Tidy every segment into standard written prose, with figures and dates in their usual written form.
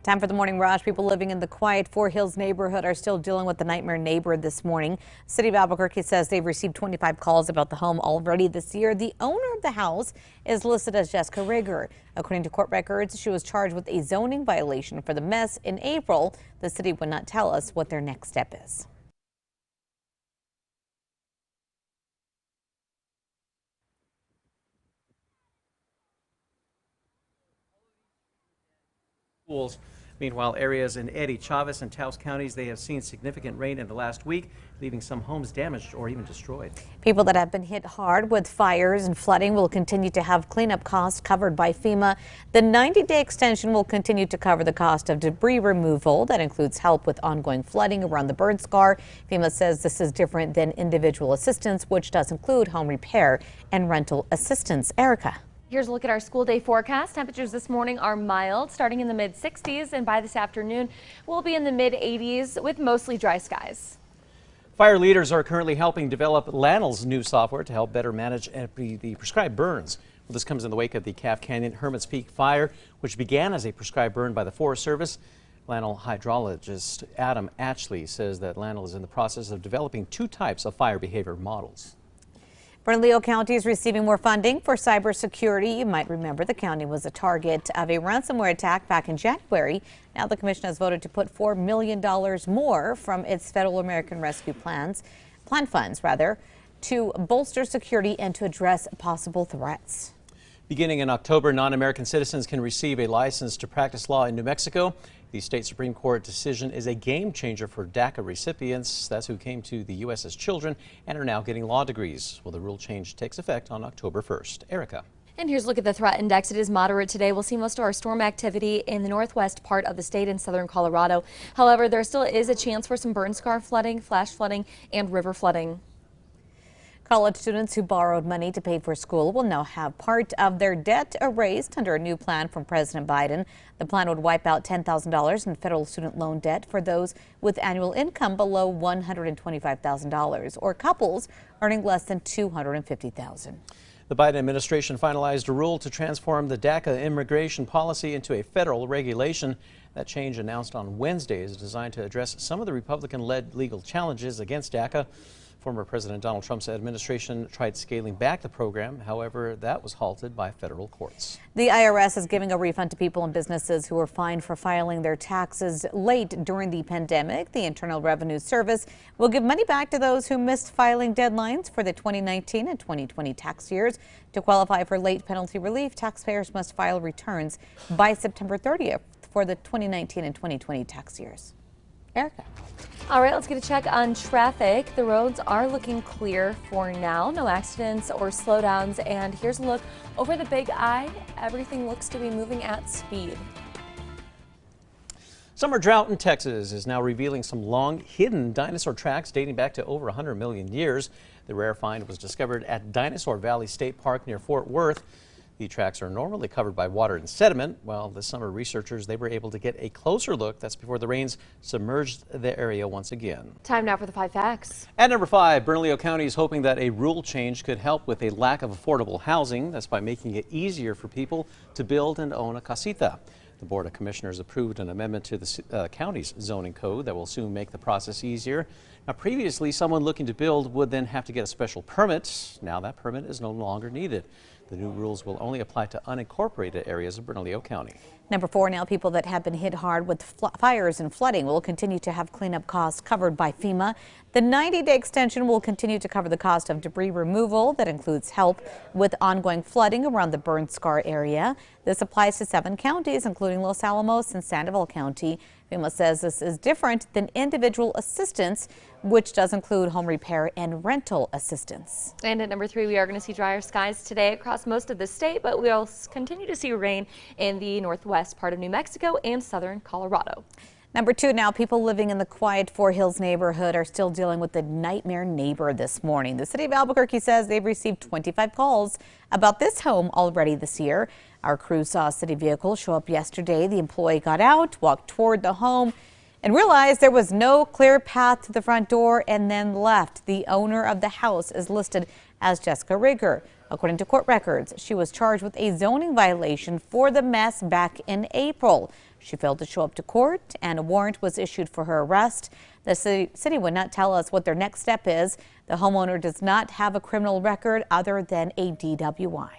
Time for the morning rush. People living in the quiet Four Hills neighborhood are still dealing with the nightmare neighbor this morning. City of Albuquerque says they've received 25 calls about the home already this year. The owner of the house is listed as Jessica Rigger. According to court records, she was charged with a zoning violation for the mess in April. The city would not tell us what their next step is. Meanwhile, areas in Eddie, Chavez, and Taos counties, they have seen significant rain in the last week, leaving some homes damaged or even destroyed. People that have been hit hard with fires and flooding will continue to have cleanup costs covered by FEMA. The 90-day extension will continue to cover the cost of debris removal. That includes help with ongoing flooding around the burn scar. FEMA says this is different than individual assistance, which does include home repair and rental assistance. Erica. Here's a look at our school day forecast. Temperatures this morning are mild, starting in the mid-60s, and by this afternoon, we'll be in the mid-80s with mostly dry skies. Fire leaders are currently helping develop LANL's new software to help better manage the prescribed burns. Well, this comes in the wake of the Calf Canyon Hermit's Peak fire, which began as a prescribed burn by the Forest Service. LANL hydrologist Adam Ashley says that LANL is in the process of developing two types of fire behavior models. Bernalillo County is receiving more funding for cybersecurity. You might remember the county was a target of a ransomware attack back in January. Now the commission has voted to put $4 million more from its federal American Rescue Plan funds, to bolster security and to address possible threats. Beginning in October, non-American citizens can receive a license to practice law in New Mexico. The state Supreme Court decision is a game changer for DACA recipients. That's who came to the U.S. as children and are now getting law degrees. Well, the rule change takes effect on October 1st. Erica. And here's a look at the threat index. It is moderate today. We'll see most of our storm activity in the northwest part of the state in southern Colorado. However, there still is a chance for some burn scar flooding, flash flooding, and river flooding. College students who borrowed money to pay for school will now have part of their debt erased under a new plan from President Biden. The plan would wipe out $10,000 in federal student loan debt for those with annual income below $125,000 or couples earning less than $250,000. The Biden administration finalized a rule to transform the DACA immigration policy into a federal regulation. That change, announced on Wednesday, is designed to address some of the Republican-led legal challenges against DACA. Former President Donald Trump's administration tried scaling back the program. However, that was halted by federal courts. The IRS is giving a refund to people and businesses who were fined for filing their taxes late during the pandemic. The Internal Revenue Service will give money back to those who missed filing deadlines for the 2019 and 2020 tax years. To qualify for late penalty relief, taxpayers must file returns by September 30th for the 2019 and 2020 tax years. Erica. All right, let's get a check on traffic. The roads are looking clear for now. No accidents or slowdowns. And here's a look over the Big I. Everything looks to be moving at speed. Summer drought in Texas is now revealing some long hidden dinosaur tracks dating back to over 100 million years. The rare find was discovered at Dinosaur Valley State Park near Fort Worth. The tracks are normally covered by water and sediment. Well, this summer researchers, they were able to get a closer look. That's before the rains submerged the area once again. Time now for the 5 facts. At number 5, Bernalillo County is hoping that a rule change could help with a lack of affordable housing. That's by making it easier for people to build and own a casita. The Board of Commissioners approved an amendment to the county's zoning code that will soon make the process easier. Now, previously, someone looking to build would then have to get a special permit. Now that permit is no longer needed. The new rules will only apply to unincorporated areas of Bernalillo County. Number 4, now people that have been hit hard with fires and flooding will continue to have cleanup costs covered by FEMA. The 90-day extension will continue to cover the cost of debris removal. That includes help with ongoing flooding around the burn scar area. This applies to 7 counties, including Los Alamos and Sandoval County. FEMA says this is different than individual assistance, which does include home repair and rental assistance. And at number 3, we are going to see drier skies today across most of the state, but we'll continue to see rain in the northwest part of New Mexico and southern Colorado. Number 2, now people living in the quiet Four Hills neighborhood are still dealing with the nightmare neighbor this morning. The city of Albuquerque says they've received 25 calls about this home already this year. Our crew saw a city vehicle show up yesterday. The employee got out, walked toward the home, and realized there was no clear path to the front door and then left. The owner of the house is listed as Jessica Rigger. According to court records, she was charged with a zoning violation for the mess back in April. She failed to show up to court, and a warrant was issued for her arrest. The city would not tell us what their next step is. The homeowner does not have a criminal record other than a DWI.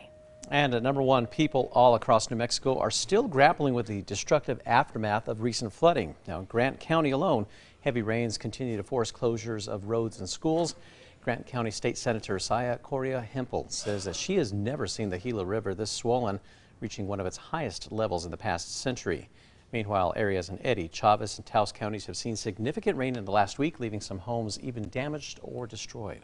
And at number one, people all across New Mexico are still grappling with the destructive aftermath of recent flooding. Now, in Grant County alone, heavy rains continue to force closures of roads and schools. Grant County State Senator Saya Correa Hempel says that she has never seen the Gila River this swollen, reaching one of its highest levels in the past century. Meanwhile, areas in Eddy, Chavez, and Taos counties have seen significant rain in the last week, leaving some homes even damaged or destroyed.